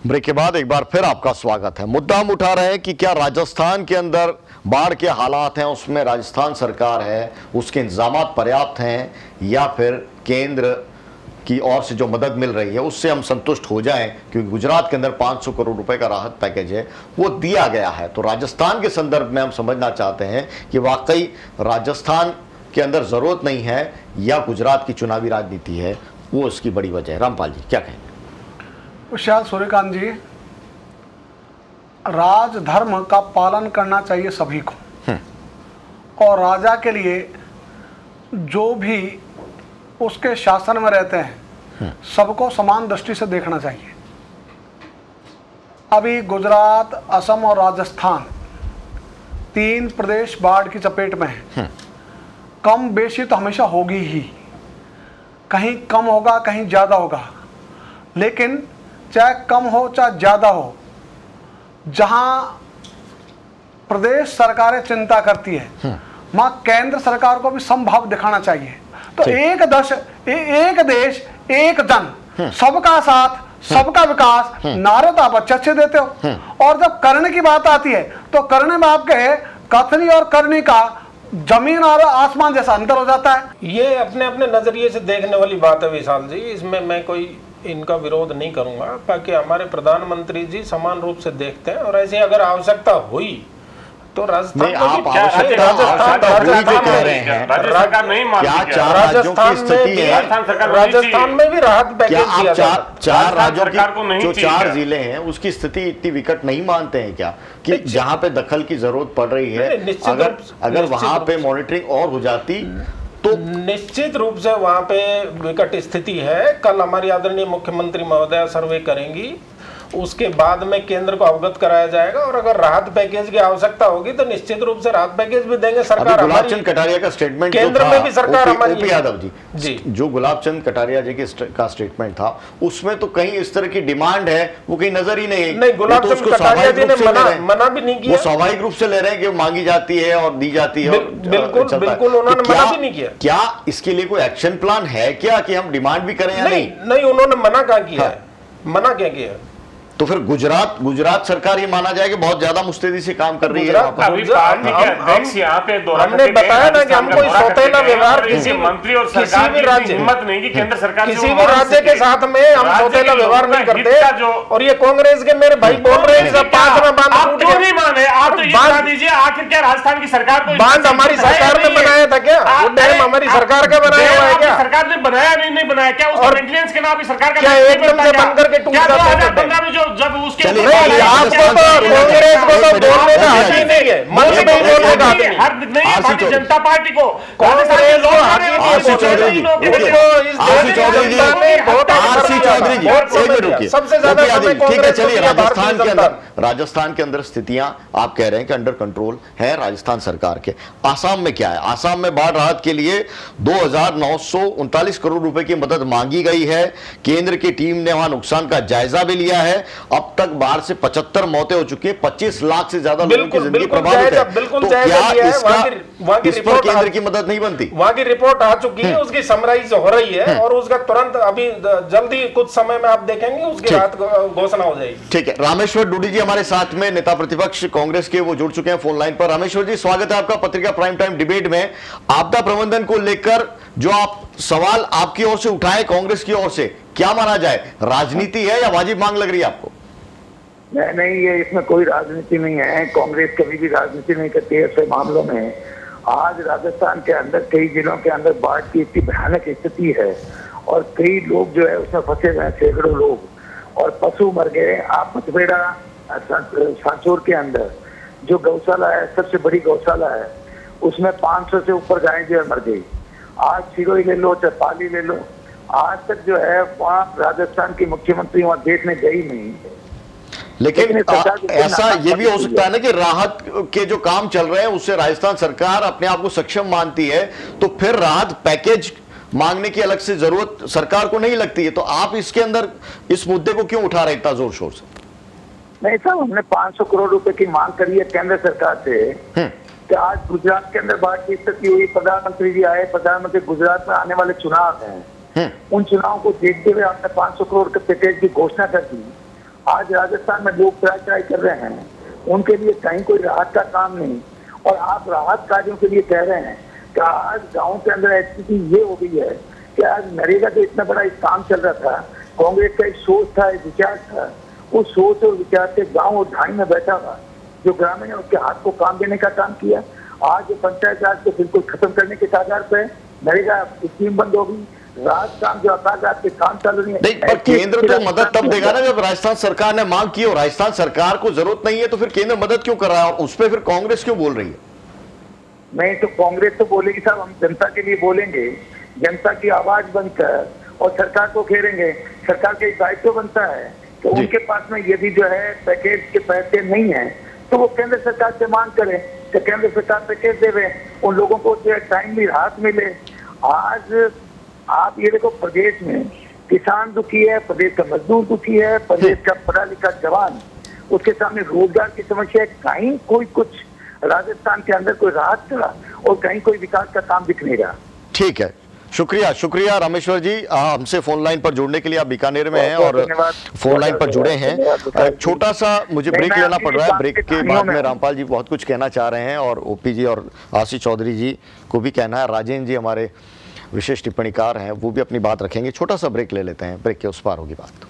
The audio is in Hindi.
ब्रेक के बाद एक बार फिर आपका स्वागत है। मुद्दा हम उठा रहे हैं कि क्या राजस्थान के अंदर बाढ़ के हालात हैं, उसमें राजस्थान सरकार है, उसके इंतजाम पर्याप्त हैं, या फिर केंद्र की ओर से जो मदद मिल रही है उससे हम संतुष्ट हो जाएं, क्योंकि गुजरात के अंदर 500 करोड़ रुपए का राहत पैकेज है वो दिया गया है। तो राजस्थान के संदर्भ में हम समझना चाहते हैं कि वाकई राजस्थान के अंदर जरूरत नहीं है या गुजरात की चुनावी राजनीति है वो इसकी बड़ी वजह है। रामपाल जी क्या कहेंगे? शायद सूर्यकांत जी, राजधर्म का पालन करना चाहिए सभी को, और राजा के लिए जो भी उसके शासन में रहते हैं सबको समान दृष्टि से देखना चाहिए। अभी गुजरात, असम और राजस्थान 3 प्रदेश बाढ़ की चपेट में हैं। कम बेशी तो हमेशा होगी ही, कहीं कम होगा कहीं ज़्यादा होगा, लेकिन चाहे कम हो चाहे ज़्यादा हो, जहां प्रदेश सरकारें चिंता करती है वहां केंद्र सरकार को भी समभाव दिखाना चाहिए। तो एक देश एक जन, सबका साथ सबका विकास नारे तो आप अच्छे देते हो, और जब करने की बात आती है तो करने में आपके कथनी और करनी का जमीन और आसमान जैसा अंतर हो जाता है। ये अपने अपने नजरिए से देखने वाली बात है विशाल जी, इसमें मैं कोई इनका विरोध नहीं करूंगा, ताकि हमारे प्रधानमंत्री जी समान रूप से देखते हैं, और ऐसी अगर आवश्यकता हुई तो राजस्थान में भी राहत पैकेज दिया जाए। 4 राज्यों की जो 4 जिले हैं उसकी स्थिति इतनी विकट नहीं मानते हैं क्या कि जहां पे दखल की जरूरत पड़ रही है, अगर वहां पे मॉनिटरिंग और हो जाती तो निश्चित रूप से वहां पे विकट स्थिति है। कल हमारी आदरणीय मुख्यमंत्री महोदया सर्वे करेंगी, उसके बाद में केंद्र को अवगत कराया जाएगा, और अगर राहत पैकेज की आवश्यकता होगी तो निश्चित रूप से राहत पैकेज भी देंगे सरकार। गुलाब चंद कटारिया का स्टेटमेंट केंद्र में भी सरकार हमारी। ओपी यादव जी, जो गुलाब चंद कटारिया जी का स्टेटमेंट था उसमें तो कहीं इस तरह की डिमांड है वो कहीं नजर ही नहीं। गुलाब चंद कटारिया जी ने मना भी नहीं किया, वो स्वाभाविक रूप से ले रहे हैं कि मांगी जाती है और दी जाती है। बिल्कुल बिल्कुल, उन्होंने मना भी नहीं किया। क्या इसके लिए कोई एक्शन प्लान है क्या कि हम डिमांड भी करें या नहीं? नहीं, उन्होंने मना क्या किया है, मना क्या किया? तो फिर गुजरात सरकार ये माना जाए कि बहुत ज्यादा मुस्तैदी से काम कर रही है। हमने बताया ना कि हम कोई सौतेला व्यवहार किसी मंत्री और सरकार की राज्य हिम्मत नहीं कि केंद्र सरकार किसी भी राज्य के साथ में हम सौतेला व्यवहार नहीं करते। और ये कांग्रेस के मेरे भाई बोल रहे हैं 5 में बांध क्यों नहीं माने? आप तो ये बता दीजिए, आखिर क्या राजस्थान की सरकार को बांध हमारी सरकार ने बनाया था क्या? डैम हमारी सरकार का बनाया हुआ है क्या? सरकार ने बनाया नहीं बनाया क्या? उसका मेंटेनेंस के नाम सरकार का क्या एकदम से बंद करके टूट जाता है? जब उसके आपको तो कांग्रेस को तो बोलने का हक ही नहीं है, मन में बोलने का हक नहीं। हर नहीं भारतीय जनता पार्टी को कांग्रेस को हक ही नहीं है। सबसे ज्यादा राजस्थान के अंदर स्थितियां आप कह रहे हैं कि अंडर कंट्रोल है राजस्थान सरकार के। आसाम में क्या है? आसाम में बाढ़ राहत के लिए 2,939 करोड़ रुपए की मदद मांगी गई है। केंद्र की टीम ने वहां नुकसान का जायजा भी लिया है। अब तक बाढ़ से 75 मौतें हो चुकी है, 25 लाख से ज्यादा लोगों की जिंदगी प्रभावित है। तो क्या इस पर केंद्र की मदद नहीं बनती? वहां की रिपोर्ट आ चुकी है, उसकी समराइज हो रही है, और उसका तुरंत अभी जल्दी कुछ समय में आप देखेंगे उसकी रात घोषणा हो जाएगी। ठीक है, रामेश्वर डूडी जी हमारे साथ में, नेता प्रतिपक्ष कांग्रेस के, वो जुड़ चुके हैं फोन लाइन पर। रामेश्वर जी स्वागत है आपका पत्रिका प्राइम टाइम डिबेट में। आपदा प्रबंधन को लेकर जो आप सवाल आपकी ओर से उठाए कांग्रेस की ओर से, क्या माना जाए, राजनीति है या वाजिब मांग लग रही है आपको? नहीं, ये इसमें कोई राजनीति नहीं है। कांग्रेस कभी भी राजनीति नहीं करती है ऐसे मामलों में। आज राजस्थान के अंदर कई जिलों के अंदर बाढ़ की इतनी भयानक स्थिति है, और कई लोग जो है उसमें फंसे हुए हैं, सैकड़ों लोग, और पशु मर गए। आप मतबेड़ा सांचौर के अंदर जो गौशाला है, सबसे बड़ी गौशाला है, उसमें 500 से ऊपर गायें जो है मर गई। आज सिरोही ले लो चाहे पाली ले लो, आज तक जो है वहाँ राजस्थान की मुख्यमंत्री वहाँ देखने गई नहीं। लेकिन ऐसा ये भी हो सकता है ना कि राहत के जो काम चल रहे हैं उससे राजस्थान सरकार अपने आप को सक्षम मानती है, तो फिर राहत पैकेज मांगने की अलग से जरूरत सरकार को नहीं लगती है। तो आप इसके अंदर इस मुद्दे को क्यों उठा रहे इतना जोर शोर से? नहीं साहब, हमने 500 करोड़ रुपए की मांग करी है केंद्र सरकार से कि आज गुजरात के अंदर बाढ़ की स्थिति हुई, प्रधानमंत्री जी आए, प्रधानमंत्री गुजरात में आने वाले चुनाव हैं, उन चुनाव को देखते हुए आपने 500 करोड़ के पैकेज की घोषणा कर दी। आज राजस्थान में लोग ट्राई कर रहे हैं, उनके लिए कहीं कोई राहत का काम नहीं, और आप राहत कार्यों के लिए कह रहे हैं कि आज गाँव के अंदर स्थिति ये हो गई है कि आज नरेगा का इतना बड़ा एक काम चल रहा था, कांग्रेस का एक सोच था, एक विचार था, उस सोच और विचार से गाँव और ढाई में बैठा हुआ जो ग्रामीण है उसके हाथ को काम देने का काम किया। आज पंचायत राज को बिल्कुल खत्म करने के कगार पे, नरेगा स्कीम बंद होगी, राज काम जो अकाल के काम चालू नहीं नहीं, पर केंद्र तो मदद तब देगा ना जब राजस्थान सरकार ने मांग की, और राजस्थान सरकार को जरूरत नहीं है तो फिर केंद्र मदद क्यों कर रहा है, और उस पर फिर कांग्रेस क्यों बोल रही है? नहीं तो कांग्रेस तो बोलेगी साहब हम जनता के लिए बोलेंगे, जनता की आवाज बनकर और सरकार को घेरेंगे। सरकार का दायित्व बनता है तो उनके पास में यदि जो है पैकेज के पैसे नहीं है तो वो केंद्र सरकार से मांग करें कि केंद्र सरकार पैकेज देवे, उन लोगों को टाइमली राहत मिले। आज आप ये देखो, प्रदेश में किसान दुखी है, प्रदेश का मजदूर दुखी है, प्रदेश का पढ़ा लिखा जवान, उसके सामने रोजगार की समस्या है, कहीं कोई कुछ राजस्थान के अंदर कोई राहत का और कहीं कोई विकास का काम दिख नहीं रहा। ठीक है, शुक्रिया रामेश्वर जी, हमसे फोन लाइन पर जुड़ने के लिए। आप बीकानेर में हैं और फोन लाइन पर जुड़े हैं। छोटा सा मुझे ब्रेक लेना पड़ रहा है, ब्रेक के बाद में रामपाल जी बहुत कुछ कहना चाह रहे हैं और ओपी जी और आशीष चौधरी जी को भी कहना है, राजेंद्र जी हमारे विशेष टिप्पणीकार हैं वो भी अपनी बात रखेंगे। छोटा सा ब्रेक ले लेते हैं, ब्रेक के उस पार होगी बात।